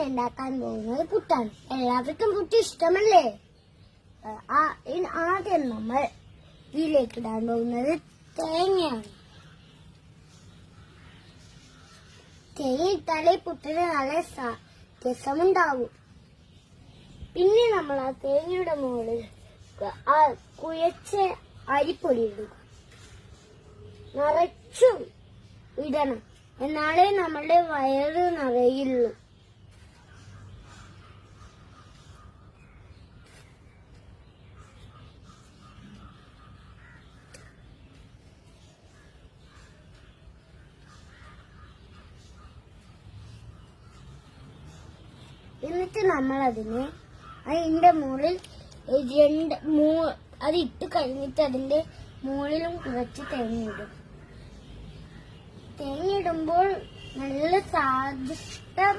ഉണ്ടാക്കാൻ പോകുന്നത് പുട്ടാണ്. എല്ലാവർക്കും പുട്ട് ഇഷ്ടമല്ലേ? ആദ്യം നമ്മൾ ഇതിലേക്ക് ഇടാൻ പോകുന്നത് തേങ്ങയാണ്. തേങ്ങ ഇട്ടാലേ പുട്ടിന് നല്ല രസമുണ്ടാവും. പിന്നെ നമ്മൾ ആ തേങ്ങയുടെ മുകളിൽ ആ കുഴച്ച അരിപ്പൊടി ഇടുക. നിറച്ചും ഇടണം, എന്നാലേ നമ്മളുടെ വയറ് നിറയുള്ളൂ. എന്നിട്ട് നമ്മൾ അതിന്റെ മുകളിൽ അത് ഇട്ട് കഴിഞ്ഞിട്ട് അതിന്റെ മുകളിലും കുറച്ച് തേങ്ങയിടും. തേങ്ങയിടുമ്പോൾ നല്ല സ്വാദിഷ്ടം